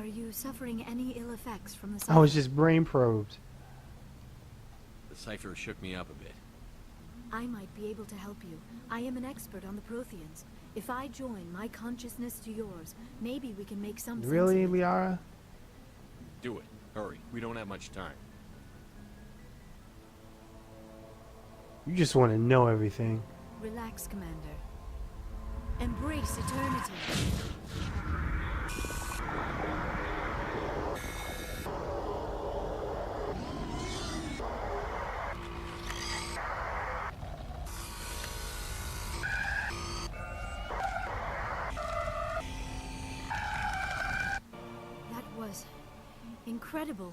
Are you suffering any ill effects from the I was cipher? just brain probed. The cipher shook me up a bit. I might be able to help you. I am an expert on the Protheans. If I join my consciousness to yours, maybe we can make some sense Really, of it. Liara? Do it. Hurry. We don't have much time. You just want to know everything. Relax, Commander. Embrace eternity. That was incredible.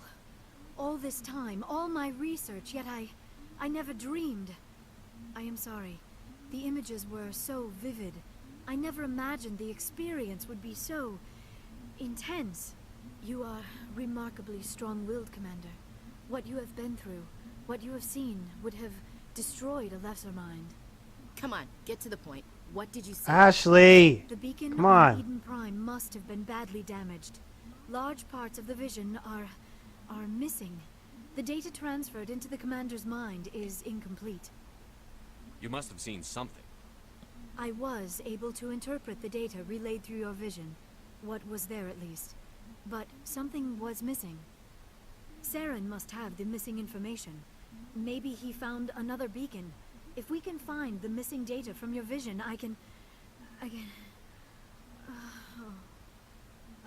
All this time, all my research, yet I never dreamed. I am sorry. The images were so vivid. I never imagined the experience would be so intense. You are remarkably strong-willed, Commander. What you have been through, what you have seen, would have destroyed a lesser mind. Come on, get to the point. What did you see? Ashley! The beacon Come on on. Eden Prime must have been badly damaged. Large parts of the vision are missing. The data transferred into the Commander's mind is incomplete. You must have seen something. I was able to interpret the data relayed through your vision. What was there, at least. But something was missing. Saren must have the missing information. Maybe he found another beacon. If we can find the missing data from your vision, I can... Oh.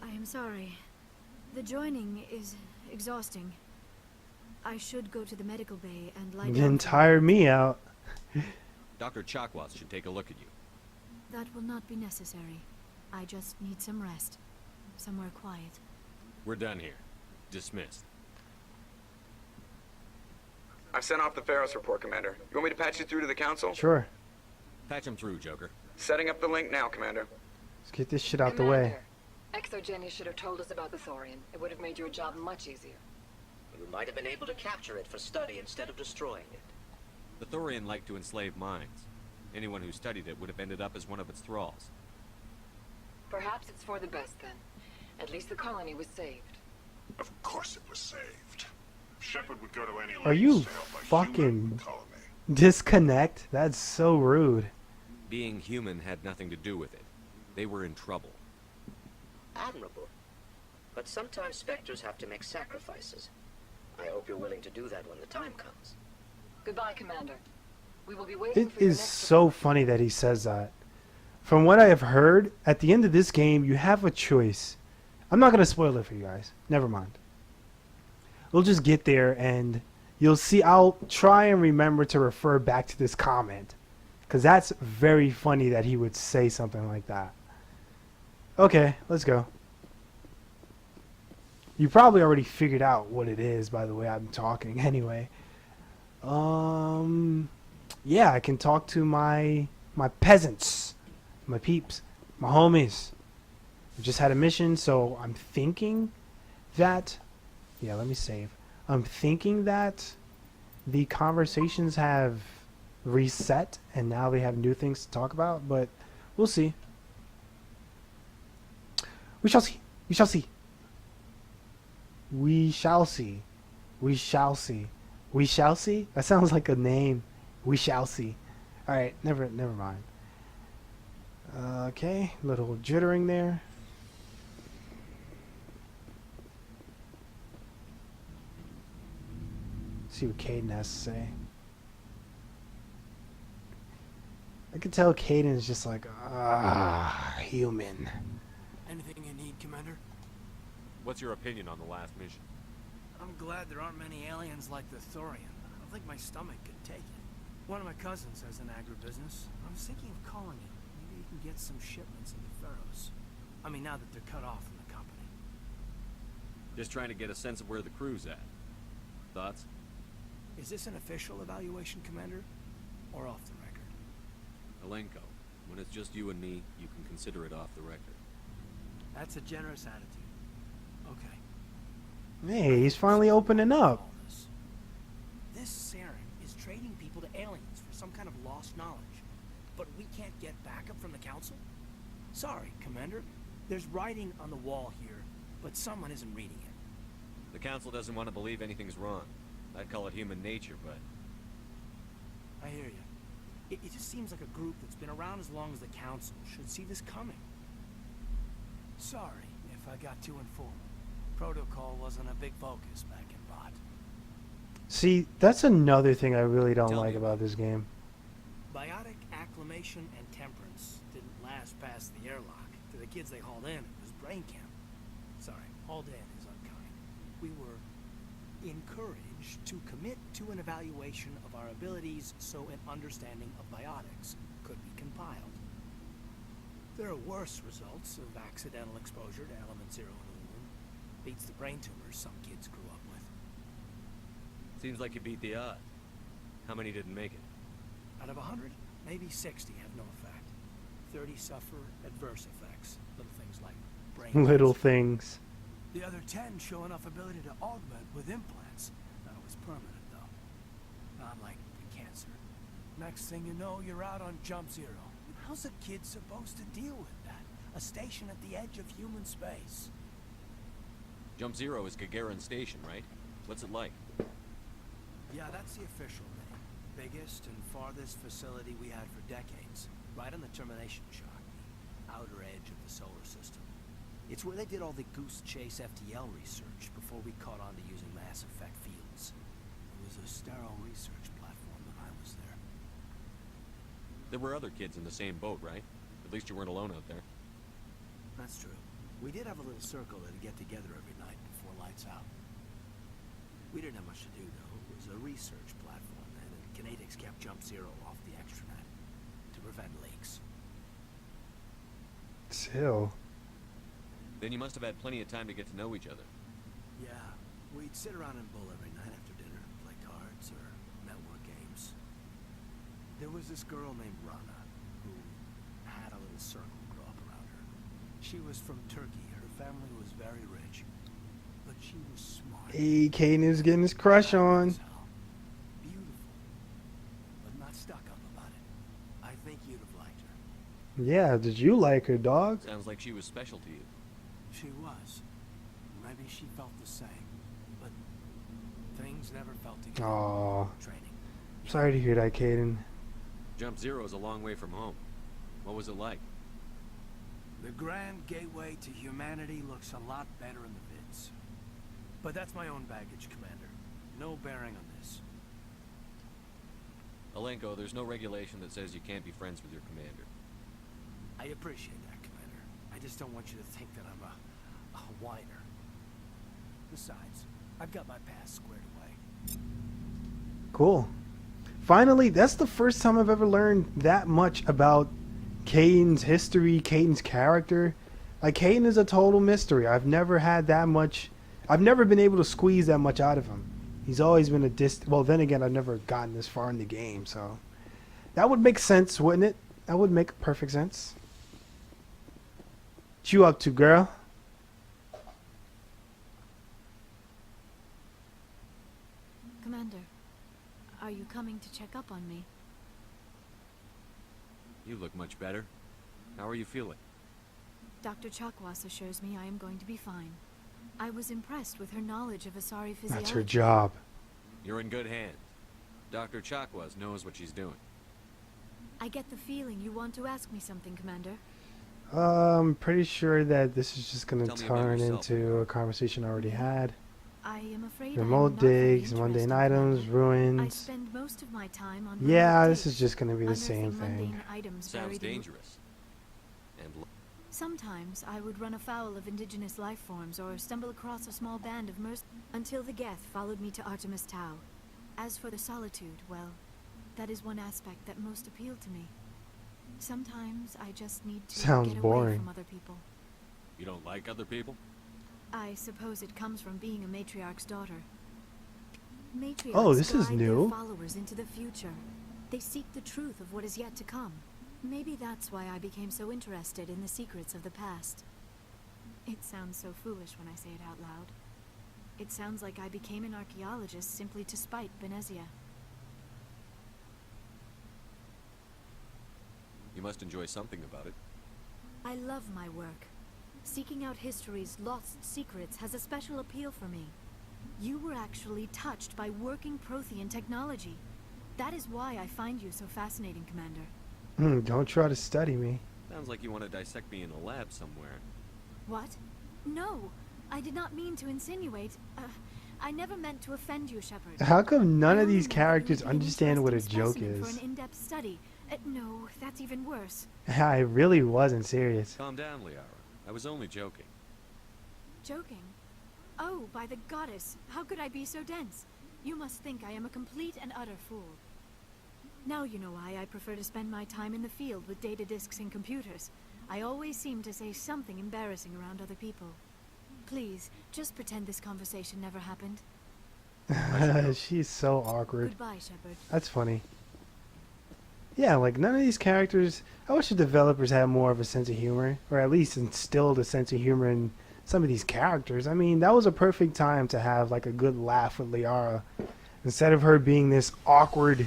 I am sorry. The joining is exhausting. I should go to the medical bay and lie You down. didn't tire me out. Dr. Chakwas should take a look at you. That will not be necessary. I just need some rest. Somewhere quiet. We're done here. Dismissed. I've sent off the Pharos report, Commander. You want me to patch you through to the Council? Sure. Patch him through, Joker. Setting up the link now, Commander. Let's get this shit out the way. Exogenia should have told us about the Thorian. It would have made your job much easier. You might have been able to capture it for study instead of destroying it. The Thorian liked to enslave minds. Anyone who studied it would have ended up as one of its thralls. Perhaps it's for the best then. At least the colony was saved. Of course it was saved. Shepard would go to any Are you lengths to help a fucking human colony. disconnect? That's so rude. Being human had nothing to do with it. They were in trouble. Admirable. But sometimes Spectres have to make sacrifices. I hope you're willing to do that when the time comes. Goodbye, Commander. We will be waiting It for your is next so funny that he says that. From what I have heard, at the end of this game, you have a choice. I'm not going to spoil it for you guys. Never mind. We'll just get there and you'll see. I'll try and remember to refer back to this comment, because that's very funny that he would say something like that. Okay, let's go. You probably already figured out what it is by the way I'm talking anyway. Yeah, I can talk to my peasants, my peeps, my homies. We just had a mission, so I'm thinking that... Yeah, let me save. I'm thinking that the conversations have reset, and now they have new things to talk about, but we'll see. We shall see. We shall see. We shall see. We shall see. We shall see? That sounds like a name. We shall see. Alright, never mind. Okay, little jittering there. See what Caden has to say. I can tell Caden is just like, human. Anything you need, Commander? What's your opinion on the last mission? I'm glad there aren't many aliens like the Thorian. I don't think my stomach could take it. One of my cousins has an agribusiness. I was thinking of calling it. Maybe you can get some shipments into Pharos. I mean, now that they're cut off from the company. Just trying to get a sense of where the crew's at. Thoughts? Is this an official evaluation, Commander? Or off the record? Alenko, when it's just you and me, you can consider it off the record. That's a generous attitude. Okay. Hey, he's finally opening up. This Saren is trading people to aliens for some kind of lost knowledge. But we can't get backup from the Council? Sorry, Commander. There's writing on the wall here. but someone isn't reading it. The council doesn't want to believe anything's wrong. I'd call it human nature, but... I hear you. It just seems like a group that's been around as long as the council should see this coming. Sorry if I got too informal. Protocol wasn't a big focus back in Bot. See, that's another thing I really don't Tell like me. about this game. Biotic acclimation and temperance didn't last past the airlock. To the kids they hauled in, it was brain camp. Sorry, hauled in is unkind. We were encouraged to commit to an evaluation of our abilities so an understanding of biotics could be compiled. There are worse results of accidental exposure to element 0 in the womb. Beats the brain tumors some kids grew up with. Seems like you beat the odds. How many didn't make it? Out of 100, maybe 60 have no effect. 30 suffer adverse effects. Little things like brain Little cancer. things. The other 10 show enough ability to augment with implants. Not always permanent, though. Not like the cancer. Next thing you know, you're out on jump 0. How's a kid supposed to deal with that? A station at the edge of human space. Jump Zero is Gagarin Station, right? What's it like? Yeah, that's the official name. Biggest and farthest facility we had for decades. Right on the termination shock, the outer edge of the solar system. It's where they did all the Goose Chase FTL research before we caught on to using mass effect fields. It was a sterile research platform when I was there. There were other kids in the same boat, right? At least you weren't alone out there. That's true. We did have a little circle that'd get together every night before lights out. We didn't have much to do, though. It was a research platform then, and Kinetics kept Jump Zero off the extranet to prevent leaks. Still. Then you must have had plenty of time to get to know each other. Yeah, we'd sit around and bull every night after dinner, play cards or network games. There was this girl named Rana who had a little circle grow up around her. She was from Turkey. Her family was very rich, but she was smart. Hey, Caden is getting his crush on. Beautiful, but not stuck up about it. I think you'd have liked her. Yeah, did you like her, dog? Sounds like she was special to you. She was. Maybe she felt the same, but things never felt together. Aw. Training. Sorry to hear that, Caden. Jump Zero is a long way from home. What was it like? The grand gateway to humanity looks a lot better in the vids. But that's my own baggage, Commander. No bearing on this. Alenko, there's no regulation that says you can't be friends with your commander. I appreciate that, Commander. I just don't want you to think that I'm a whiner. Besides, I've got my past squared away. Cool. Finally, that's the first time I've ever learned that much about Caden's history, Caden's character. Like, Caden is a total mystery. I've never had that much. I've never been able to squeeze that much out of him. He's always been a well, then again, I've never gotten this far in the game, so that would make sense, wouldn't it? That would make perfect sense. What you up to, girl? Commander, are you coming to check up on me? You look much better. How are you feeling? Dr. Chakwas assures me I am going to be fine. I was impressed with her knowledge of Asari physiology. That's her job. You're in good hands. Dr. Chakwas knows what she's doing. I get the feeling you want to ask me something, Commander. I'm pretty sure that this is just going Tell to me about turn yourself. into a conversation I already had. I am afraid I am Remote not very digs, mundane interesting, items, Commander. I ruins. spend most of my time on Yeah, remote this is digs, just going to be the unearthing same thing. mundane items Sounds buried in- dangerous. And Sometimes I would run afoul of indigenous life forms or stumble across a small band of until the Geth followed me to Artemis Tau. As for the solitude, well, that is one aspect that most appealed to me. Sometimes I just need to Sounds get away boring. from other people. you don't like other people? I suppose it comes from being a matriarch's daughter. Matriarchs Oh, this is guide new. their followers into the future. They seek the truth of what is yet to come. Maybe that's why I became so interested in the secrets of the past. It sounds so foolish when I say it out loud. It sounds like I became an archaeologist simply to spite Benezia. You must enjoy something about it. I love my work. Seeking out history's lost secrets has a special appeal for me. You were actually touched by working Prothean technology. That is why I find you so fascinating, Commander. Don't try to study me. Sounds like you want to dissect me in a lab somewhere. What? No, I did not mean to insinuate. I never meant to offend you, Shepard. How come none I of only these meant that you characters would be an understand what a interesting joke specimen is? For an in-depth study. No, that's even worse. I really wasn't serious. Calm down, Liara. I was only joking. Joking? Oh, by the goddess, how could I be so dense? You must think I am a complete and utter fool. Now you know why I prefer to spend my time in the field with data disks and computers. I always seem to say something embarrassing around other people. Please, just pretend this conversation never happened. She's so awkward. Goodbye, Shepard. That's funny. Yeah, like none of these characters. I wish the developers had more of a sense of humor, or at least instilled a sense of humor in some of these characters. I mean, that was a perfect time to have like a good laugh with Liara, instead of her being this awkward.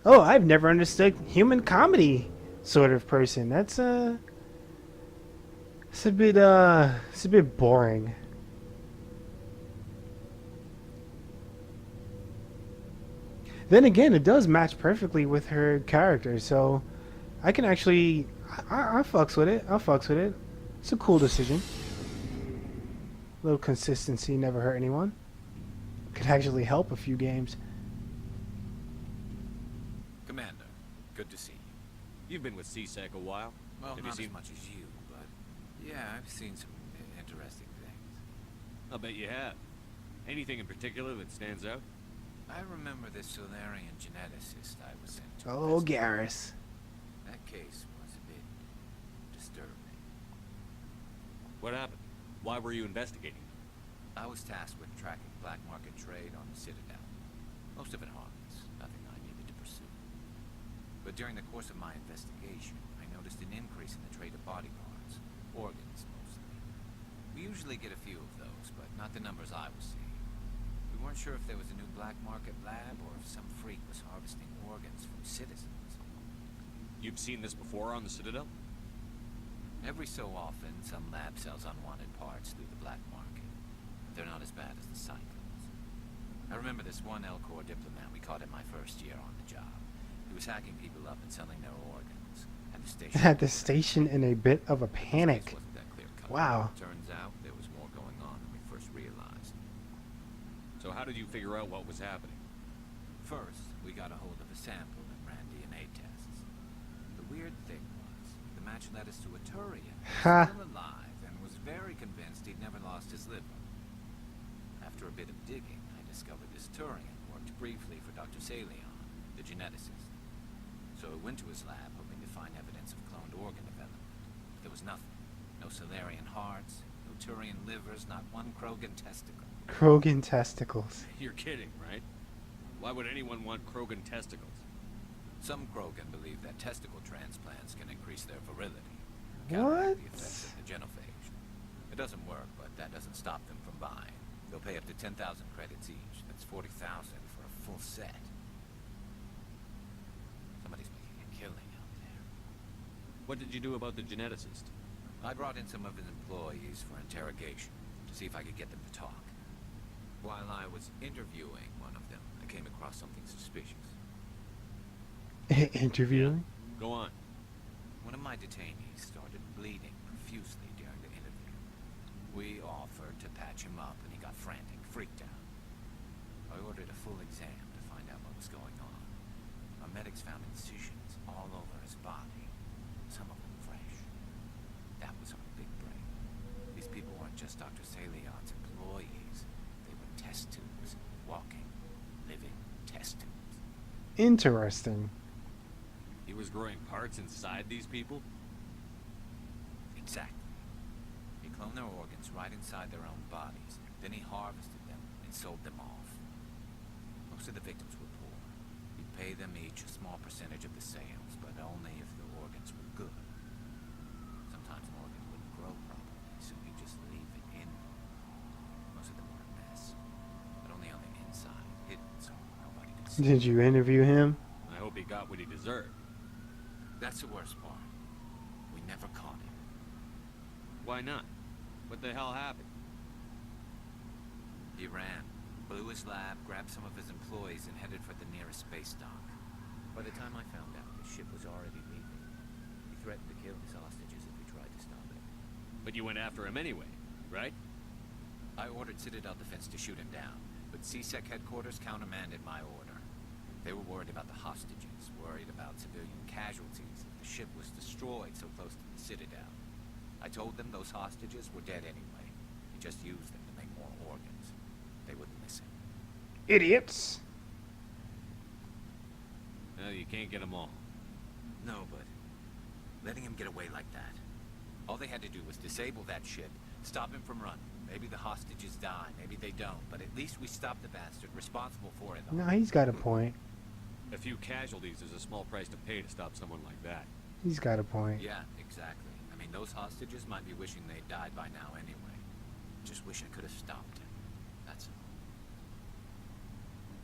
Oh, I've never understood human comedy sort of person. It's a bit boring. Then again, it does match perfectly with her character, so I can actually, I fucks with it. I fucks with it. It's a cool decision. A little consistency never hurt anyone. Could actually help a few games. Commander, good to see you. You've been with CSEC a while. Well, Have not you as seen... much as you, but yeah, I've seen some interesting things. I'll bet you have. Anything in particular that stands out? I remember this Solarian geneticist I was sent to. Oh, investigate. Garrus. That case was a bit disturbing. What happened? Why were you investigating? I was tasked with tracking black market trade on the Citadel. Most of it harmless, nothing I needed to pursue. But during the course of my investigation, I noticed an increase in the trade of body parts, organs mostly. We usually get a few of those, but not the numbers I was seeing. We weren't sure if there was a new black market lab or if some freak was harvesting organs from citizens. You've seen this before on the Citadel? Every so often, some lab sells unwanted parts through the black market. They're not as bad as the cycles. I remember this one L-Corps diplomat we caught in my first year on the job. He was hacking people up and selling their organs. At the station. At the station in a bit of a panic. Wasn't that clear-cut. Wow. Turns out there was more going on than we first realized. So how did you figure out what was happening? First, we got a hold of a sample and ran DNA tests. The weird thing was, the match led us to a Turian who was still alive and was very convinced he'd never lost his liver. After a bit of digging, I discovered this Turian worked briefly for Dr. Salion, the geneticist. So I went to his lab hoping to find evidence of cloned organ development. There was nothing. No Solarian hearts, no Turian livers, not one Krogan testicle. Krogan testicles. You're kidding, right? Why would anyone want Krogan testicles? Some Krogan believe that testicle transplants can increase their virility. What? Counteract the effects of the genophage. It doesn't work, but that doesn't stop them from buying. They'll pay up to 10,000 credits each. That's 40,000 for a full set. Somebody's making a killing out there. What did you do about the geneticist? I brought in some of his employees for interrogation to see if I could get them to talk. While I was interviewing one of them, I came across something suspicious. Interviewing? Go on. One of my detainees started bleeding profusely during the interview. We offered to patch him up and he got frantic, freaked out. I ordered a full exam to find out what was going on. Our medics found incisions all over his body, some of them fresh. That was our big break. These people weren't just Dr. Salion's employees. They were test tubes, walking, living test tubes. Interesting. He was growing parts inside these people? Exactly. He cloned their organs right inside their own bodies. Then he harvested them and sold them off. Most of the victims were poor. He'd pay them each a small percentage of the sales, but only if the organs were good. Sometimes an organ wouldn't grow properly, so he'd just leave it in them. Most of them were a mess, but only on the inside, hidden so nobody could see. Did you interview him? I hope he got what he deserved. That's the worst part. We never caught him. Why not? What the hell happened? He ran, blew his lab, grabbed some of his employees, and headed for the nearest space dock. By the time I found out, the ship was already leaving. He threatened to kill his hostages if we tried to stop it. But you went after him anyway, right? I ordered Citadel Defense to shoot him down, but CSEC headquarters countermanded my order. They were worried about the hostages, worried about civilian casualties if the ship was destroyed so close to the Citadel. I told them those hostages were dead anyway. He just used them to make more organs. They wouldn't listen. Idiots. No, you can't get them all. No, but letting him get away like that. All they had to do was disable that ship, stop him from running. Maybe the hostages die, maybe they don't, but at least we stopped the bastard responsible for it all. No, he's got a point. A few casualties is a small price to pay to stop someone like that. He's got a point. Yeah, exactly. I mean, those hostages might be wishing they'd died by now anyway. Just wish I could have stopped him. That's all.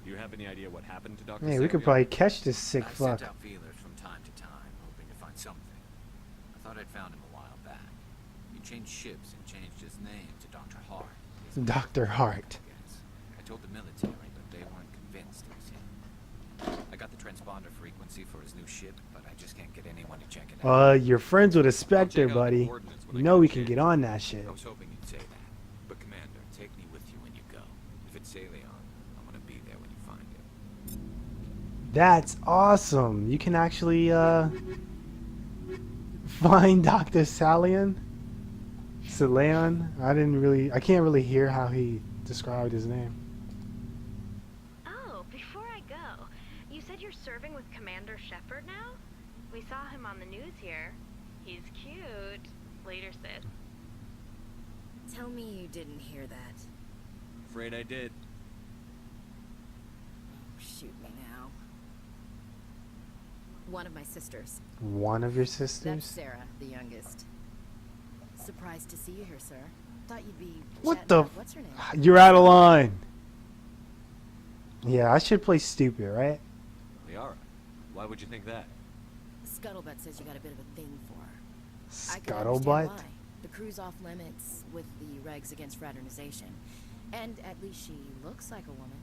Do you have any idea what happened to Dr. Hey, we could probably catch this sick I fuck. sent out feelers from time to time, hoping to find something. I thought I'd found him a while back. He changed ships and changed his name to Dr. Hart. Dr. Hart. I told the military, but they weren't convinced it was him. I got the transponder frequency for his new ship, but I just can't get anyone to check it out. You're friends with a Spectre, I'll check out the buddy. coordinates when You I know get we a can chance. get on that shit. I was hoping you'd say that. But Commander, take me with you when you go. If it's Salion, I want to be there when you find it. That's awesome. You can actually find Dr. Salion. Salion. I can't really hear how he described his name. Oh, before I go, you said you're serving with Commander Shepard now? We saw him on the news here. He's cute. Later, Sid. Tell me you didn't hear that. Afraid I did. Shoot me now. One of my sisters. One of your That's sisters? Sarah, the youngest. Surprised to see you here, sir. Thought you'd be What chatting the up- What's her name? You're out of line. Yeah, I should play stupid, right? Liara. Why would you think that? Scuttlebutt says you got a bit of a thing for her. I can understand Scuttlebutt? why. The crew's off limits with the regs against fraternization. And at least she looks like a woman.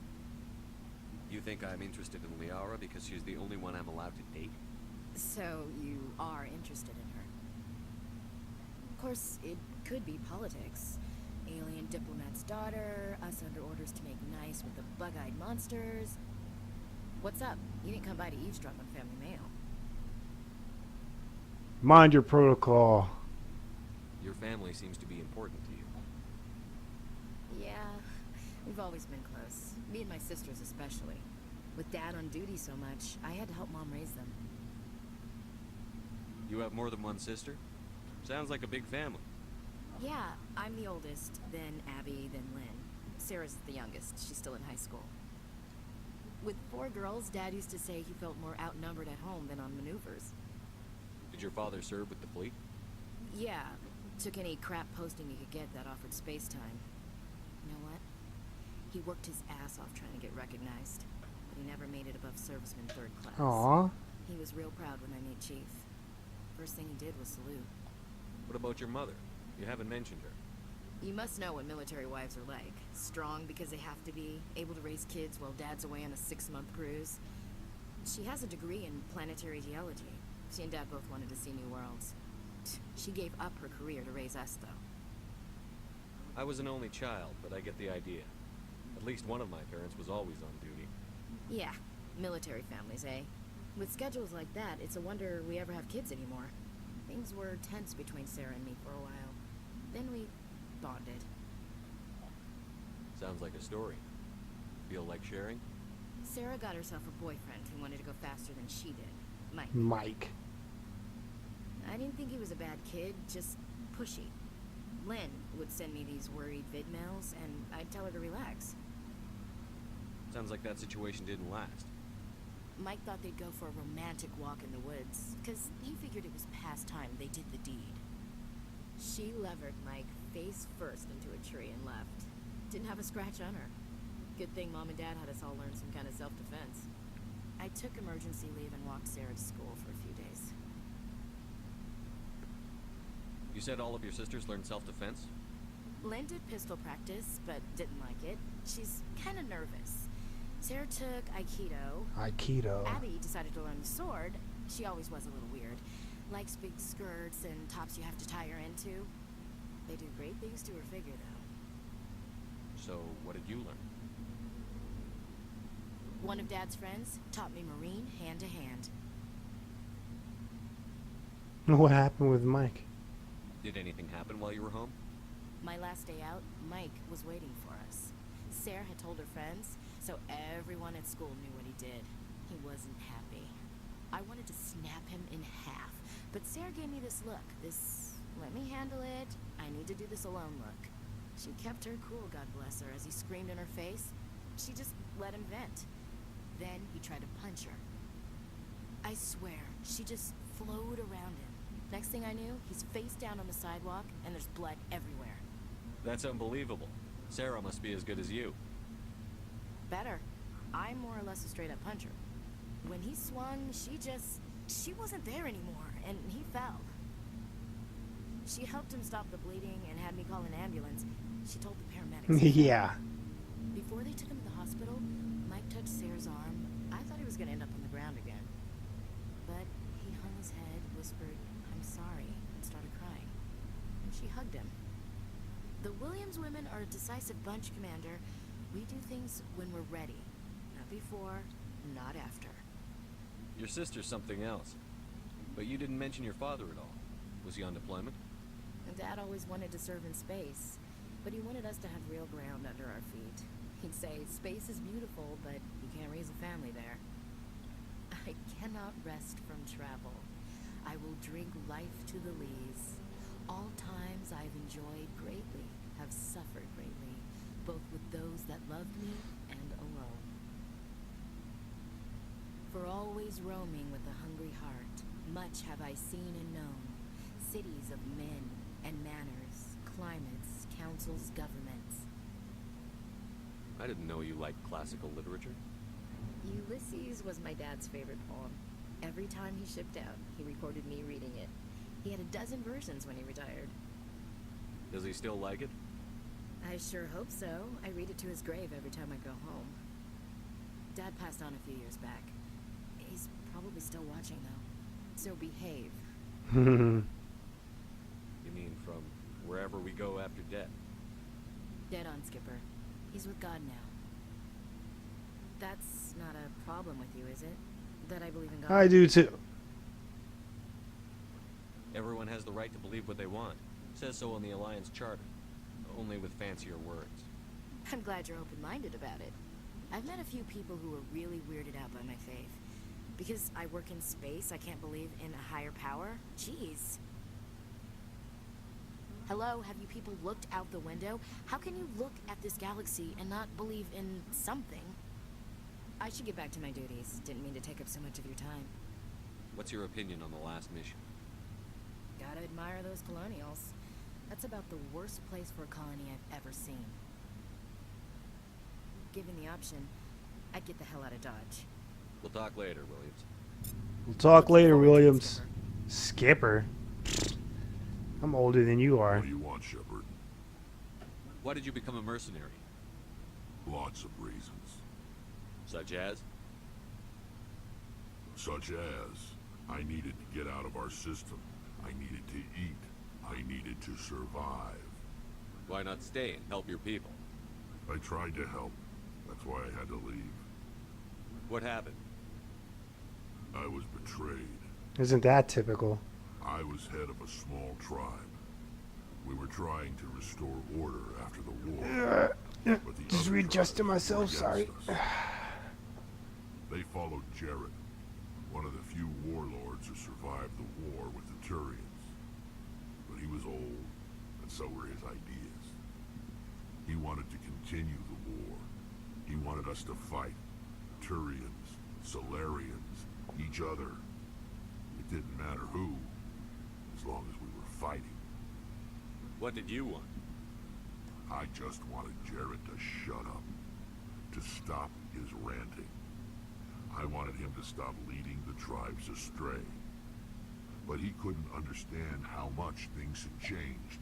You think I'm interested in Liara because she's the only one I'm allowed to date? So you are interested in her. Of course, it could be politics. Alien diplomat's daughter, us under orders to make nice with the bug-eyed monsters. What's up? You didn't come by to eavesdrop on Family Mail. Mind your protocol. Your family seems to be important to you. Yeah, we've always been close. Me and my sisters especially. With Dad on duty so much, I had to help Mom raise them. You have more than one sister? Sounds like a big family. Yeah, I'm the oldest, then Abby, then Lynn. Sarah's the youngest. She's still in high school. With 4 girls, Dad used to say he felt more outnumbered at home than on maneuvers. Did your father serve with the fleet? Yeah, took any crap posting he could get that offered space time. You know what? He worked his ass off trying to get recognized, but he never made it above serviceman 3rd class. Aw. He was real proud when I made chief. First thing he did was salute. What about your mother? You haven't mentioned her. You must know what military wives are like. Strong because they have to be, able to raise kids while Dad's away on a 6-month cruise. She has a degree in planetary geology. She and Dad both wanted to see new worlds. She gave up her career to raise us, though. I was an only child, but I get the idea. At least one of my parents was always on duty. Yeah, military families, eh? With schedules like that, it's a wonder we ever have kids anymore. Things were tense between Sarah and me for a while. Then we bonded. Sounds like a story. Feel like sharing? Sarah got herself a boyfriend who wanted to go faster than she did. Mike. Mike. I didn't think he was a bad kid, just pushy. Lynn would send me these worried vid mails, and I'd tell her to relax. Sounds like that situation didn't last. Mike thought they'd go for a romantic walk in the woods, because he figured it was past time they did the deed. She levered Mike face first into a tree and left. Didn't have a scratch on her. Good thing Mom and Dad had us all learn some kind of self-defense. I took emergency leave and walked Sarah to school for a few days. You said all of your sisters learned self-defense? Lynn did pistol practice, but didn't like it. She's kind of nervous. Sarah took Aikido. Aikido. Abby decided to learn the sword. She always was a little weird. Likes big skirts and tops you have to tie her into. They do great things to her figure, though. So, what did you learn? One of Dad's friends taught me Marine hand to hand. What happened with Mike? Did anything happen while you were home? My last day out, Mike was waiting for us. Sarah had told her friends, so everyone at school knew what he did. He wasn't happy. I wanted to snap him in half, but Sarah gave me this look, this let me handle it, I need to do this alone look. She kept her cool, God bless her, as he screamed in her face. She just let him vent. Then he tried to punch her. I swear, she just flowed around him. Next thing I knew, he's face down on the sidewalk, and there's blood everywhere. That's unbelievable. Sarah must be as good as you. Better. I'm more or less a straight-up puncher. When he swung, she wasn't there anymore, and he fell. She helped him stop the bleeding and had me call an ambulance. She told the paramedics. Yeah. Before they took him to the hospital, Mike touched Sarah's arm. I thought he was going to end up on the ground again. But he hung his head, whispered, "I'm sorry," and started crying. And she hugged him. The Williams women are a decisive bunch, Commander. We do things when we're ready. Not before, not after. Your sister's something else. But you didn't mention your father at all. Was he on deployment? And Dad always wanted to serve in space, but he wanted us to have real ground under our feet. He'd say, space is beautiful, but you can't raise a family there. I cannot rest from travel. I will drink life to the lees. All times I've enjoyed greatly, have suffered greatly, both with those that loved me and alone. For always roaming with a hungry heart, much have I seen and known, cities of men and manners, climates, councils, governments. I didn't know you liked classical literature. Ulysses was my dad's favorite poem. Every time he shipped out, he recorded me reading it. He had a dozen versions when he retired. Does he still like it? I sure hope so. I read it to his grave every time I go home. Dad passed on a few years back. He's probably still watching, though. So behave. You mean from wherever we go after death? Dead on, Skipper. He's with God now. That's not a problem with you, is it? That I believe in God? I do too. Everyone has the right to believe what they want. It says so on the Alliance Charter. Only with fancier words. I'm glad you're open-minded about it. I've met a few people who are really weirded out by my faith. Because I work in space, I can't believe in a higher power? Jeez. Hello, have you people looked out the window? How can you look at this galaxy and not believe in something? I should get back to my duties. Didn't mean to take up so much of your time. What's your opinion on the last mission? Gotta admire those colonials. That's about the worst place for a colony I've ever seen. Given the option, I'd get the hell out of Dodge. We'll talk later, Williams. We'll talk later, Williams. Skipper. I'm older than you are. What do you want, Shepard? Why did you become a mercenary? Lots of reasons. Such as? Such as, I needed to get out of our system. I needed to eat. I needed to survive. Why not stay and help your people? I tried to help. That's why I had to leave. What happened? I was betrayed. Isn't that typical? I was head of a small tribe. We were trying to restore order after the war. But the Just other readjusting tribes myself, were sorry. against us. They followed Jared, one of the few warlords who survived the war with the Turians. But he was old, and so were his ideas. He wanted to continue the war. He wanted us to fight. Turians, Solarians, each other. It didn't matter who, as long as we were fighting. What did you want? I just wanted Jared to shut up, to stop his ranting. I wanted him to stop leading the tribes astray. but he couldn't understand how much things had changed.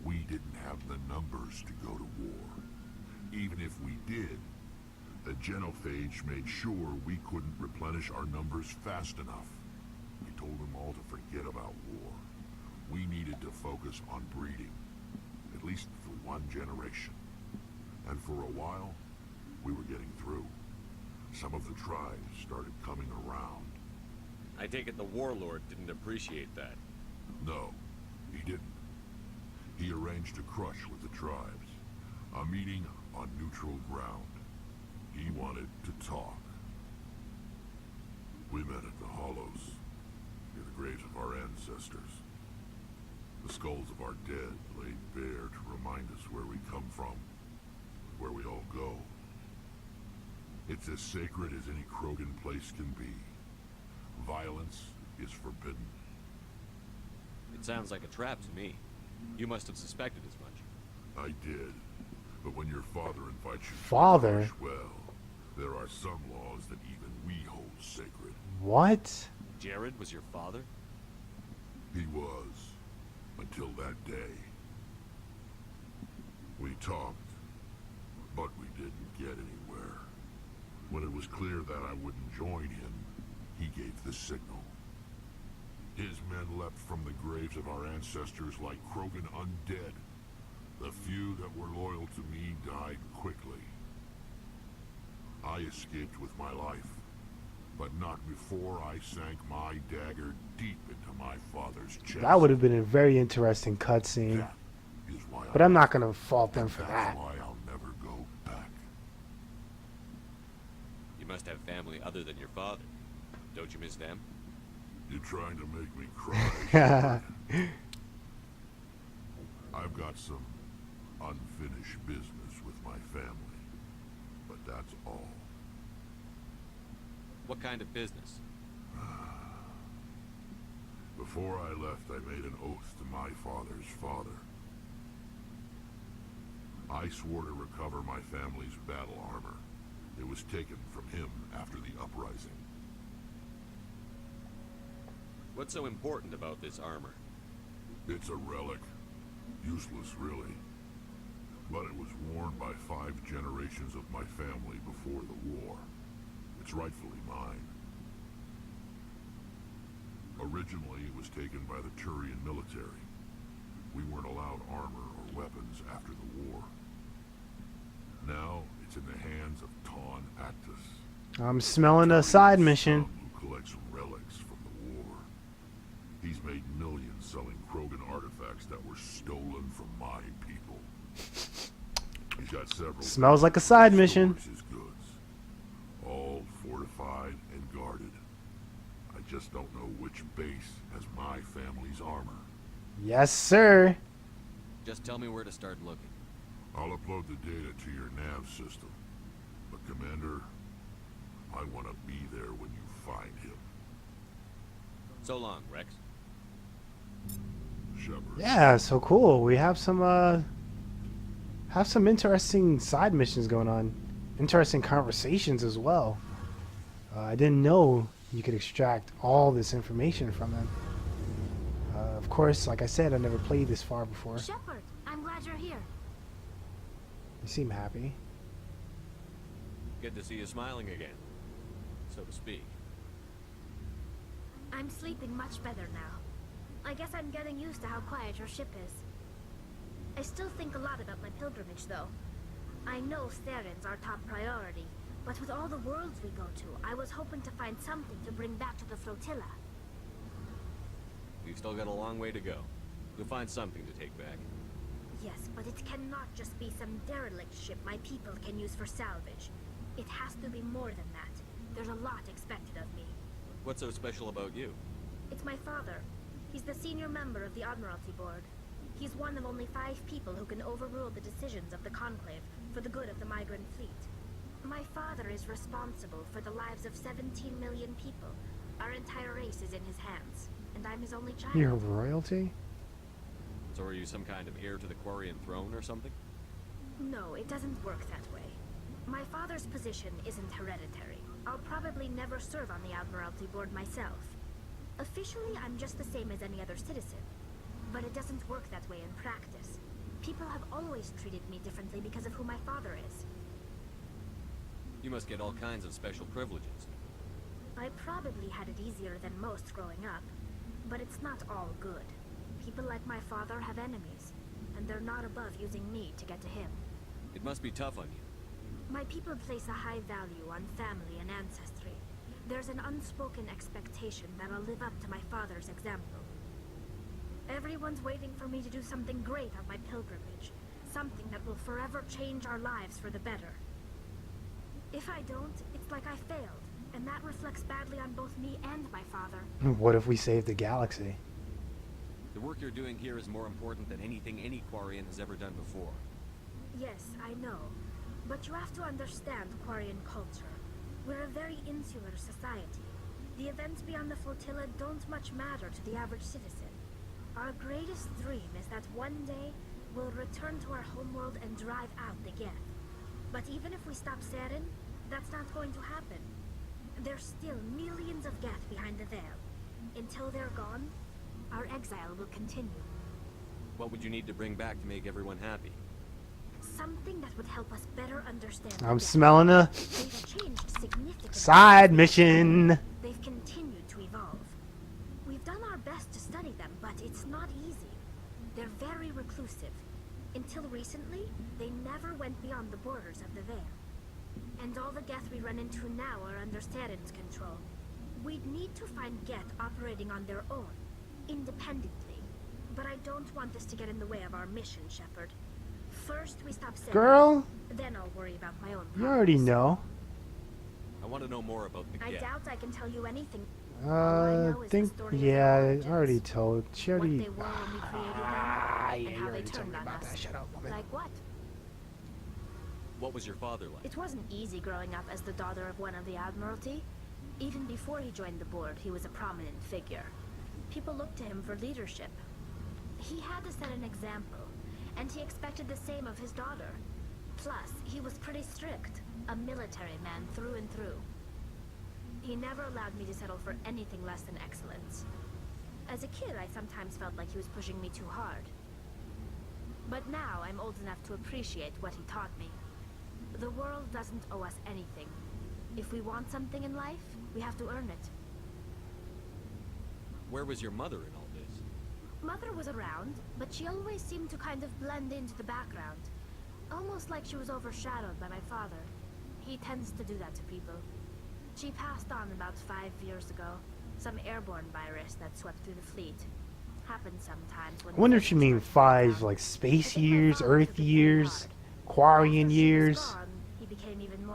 We didn't have the numbers to go to war. Even if we did, the genophage made sure we couldn't replenish our numbers fast enough. We told them all to forget about war. We needed to focus on breeding, at least for one generation. And for a while, we were getting through. Some of the tribes started coming around. I take it the warlord didn't appreciate that. No, he didn't. He arranged a crush with the tribes. A meeting on neutral ground. He wanted to talk. We met at the Hollows, near the graves of our ancestors. The skulls of our dead laid bare to remind us where we come from, where we all go. It's as sacred as any Krogan place can be. Violence is forbidden. It sounds like a trap to me. You must have suspected as much. I did. But when your father invites you Father? to crush, well, there are some laws that even we hold sacred. What? Jared was your father? He was. Until that day. We talked, but we didn't get anywhere. When it was clear that I wouldn't join him, he gave the signal. His men leapt from the graves of our ancestors like Krogan undead. The few that were loyal to me died quickly. I escaped with my life, but not before I sank my dagger deep into my father's chest. That would have been a very interesting cutscene. That is why But I'm not going to fault them for that's that. why I'll never go back. You must have family other than your father. Don't you miss them? You're trying to make me cry. I've got some unfinished business with my family, but that's all. What kind of business? Before I left, I made an oath to my father's father. I swore to recover my family's battle armor. It was taken from him after the uprising. What's so important about this armor? It's a relic. Useless, really. But it was worn by 5 generations of my family before the war. It's rightfully mine. Originally, it was taken by the Turian military. We weren't allowed armor or weapons after the war. Now, it's in the hands of Ton Actus. I'm smelling a side mission. Who collects relics from the war. He's made millions selling Krogan artifacts that were stolen from my people. He's got several. Smells like a side mission. His goods, all fortified and guarded. I just don't know which base has my family's armor. Yes, sir. Just tell me where to start looking. I'll upload the data to your nav system. But Commander, I want to be there when you find him. So long, Rex. Shepard. Yeah, so cool. We have some interesting side missions going on. Interesting conversations as well. I didn't know you could extract all this information from them. Of course, like I said, I never played this far before. Shepard, I'm glad you're here. You seem happy. Good to see you smiling again, so to speak. I'm sleeping much better now. I guess I'm getting used to how quiet your ship is. I still think a lot about my pilgrimage, though. I know Theron's our top priority, but with all the worlds we go to, I was hoping to find something to bring back to the flotilla. We've still got a long way to go. You'll find something to take back. Yes, but it cannot just be some derelict ship my people can use for salvage. It has to be more than that. There's a lot expected of me. What's so special about you? It's my father. He's the senior member of the Admiralty Board. He's one of only 5 people who can overrule the decisions of the Conclave for the good of the migrant fleet. My father is responsible for the lives of 17 million people. Our entire race is in his hands, and I'm his only child. You're royalty? So are you some kind of heir to the Quarian throne or something? No, it doesn't work that way. My father's position isn't hereditary. I'll probably never serve on the Admiralty Board myself. Officially, I'm just the same as any other citizen. But it doesn't work that way in practice. People have always treated me differently because of who my father is. You must get all kinds of special privileges. I probably had it easier than most growing up, but it's not all good. People like my father have enemies, and they're not above using me to get to him. It must be tough on you. My people place a high value on family and ancestry. There's an unspoken expectation that I'll live up to my father's example. Everyone's waiting for me to do something great on my pilgrimage, something that will forever change our lives for the better. If I don't, it's like I failed, and that reflects badly on both me and my father. What if we saved the galaxy? The work you're doing here is more important than anything any Quarian has ever done before. Yes, I know. But you have to understand Quarian culture. We're a very insular society. The events beyond the flotilla don't much matter to the average citizen. Our greatest dream is that one day we'll return to our homeworld and drive out the Geth. But even if we stop Saren, that's not going to happen. There's still millions of Geth behind the veil. Until they're gone, our exile will continue. What would you need to bring back to make everyone happy? Something that would help us better understand. I'm smelling a They've changed significantly. side mission. They've continued to evolve. We've done our best to study them, but it's not easy. They're very reclusive. Until recently, they never went beyond the borders of the Veil. And all the Geth we run into now are under Saren's control. We'd need to find Geth operating on their own, independently. But I don't want this to get in the way of our mission, Shepard. First, we stop Saren. Girl, Then I'll worry about my own you already know. I want to know more about the I Geth. doubt I can tell you anything. I think, yeah, I already told. She What already. they were when we created them, Ah, and you how they already told turned me on about us. that. Shut up, woman. Like what? What was your father like? It wasn't easy growing up as the daughter of one of the Admiralty. Even before he joined the board, he was a prominent figure. People looked to him for leadership. He had to set an example, and he expected the same of his daughter. Plus, he was pretty strict, a military man through and through. He never allowed me to settle for anything less than excellence. As a kid, I sometimes felt like he was pushing me too hard. But now, I'm old enough to appreciate what he taught me. The world doesn't owe us anything. If we want something in life, we have to earn it. Where was your mother in all this? Mother was around, but she always seemed to kind of blend into the background. Almost like she was overshadowed by my father. He tends to do that to people. She passed on about 5 years ago. Some airborne virus that swept through the fleet. Happens sometimes when... I wonder if you mean 5, like, space years, Earth years, Quarian years.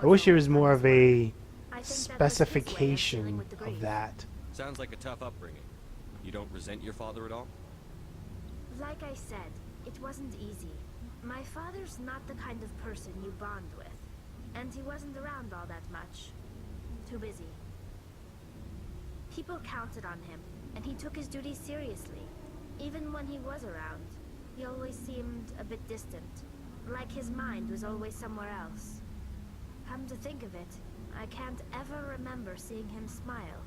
I wish there was more of a specification of that. Sounds like a tough upbringing. You don't resent your father at all? Like I said, it wasn't easy. My father's not the kind of person you bond with. And he wasn't around all that much. Too busy. People counted on him, and he took his duties seriously. Even when he was around, he always seemed a bit distant. Like his mind was always somewhere else. Come to think of it, I can't ever remember seeing him smile.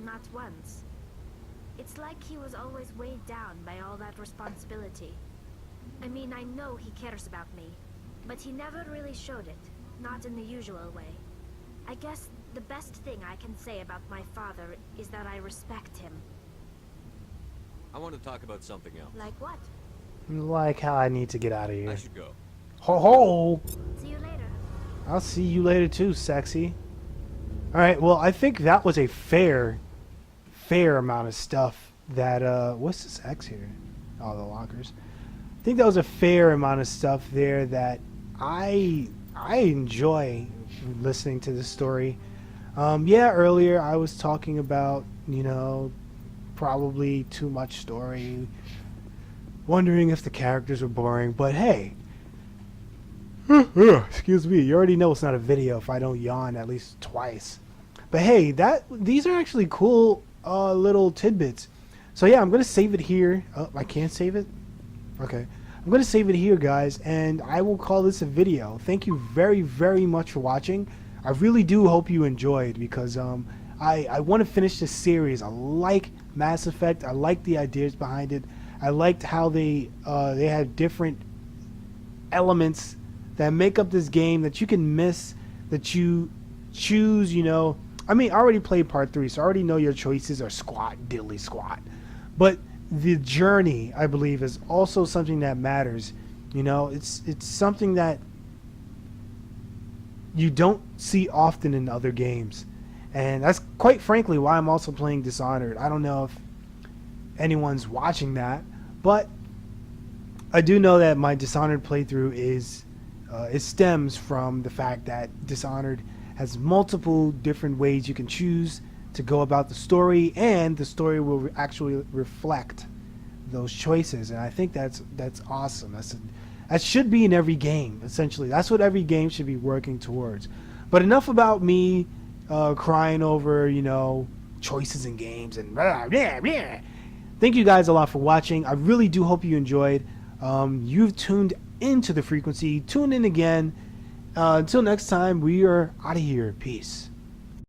Not once. It's like he was always weighed down by all that responsibility. I mean, I know he cares about me, but he never really showed it, not in the usual way. I guess the best thing I can say about my father is that I respect him. I want to talk about something else. Like what? Like how I need to get out of I here. should go. Ho ho! See you later. I'll see you later too, sexy. Alright, well, I think that was a fair amount of stuff that, what's this X here? Oh, the lockers. I think that was a fair amount of stuff there that I enjoy listening to this story. Yeah, earlier I was talking about, you know, probably too much story, wondering if the characters were boring, but hey, excuse me, you already know it's not a video if I don't yawn at least twice. But hey, these are actually cool little tidbits. So yeah, I'm gonna save it here. Oh, I can't save it? Okay. I'm gonna save it here, guys, and I will call this a video. Thank you very, very much for watching. I really do hope you enjoyed, because I want to finish this series. I like Mass Effect. I like the ideas behind it. I liked how they had different elements that make up this game that you can miss, that you choose, you know. I mean, I already played part 3, so I already know your choices are squat, diddly squat. But the journey, I believe, is also something that matters. You know, it's something that you don't see often in other games. And that's quite frankly why I'm also playing Dishonored. I don't know if anyone's watching that, but I do know that my Dishonored playthrough is it stems from the fact that Dishonored has multiple different ways you can choose to go about the story, and the story will actually reflect those choices. And I think that's awesome. That should be in every game. Essentially, that's what every game should be working towards. But enough about me crying over, you know, choices in games and blah, blah, blah. Thank you guys a lot for watching. I really do hope you enjoyed. You've tuned into the frequency. Tune in again. Until next time, we are out of here. Peace.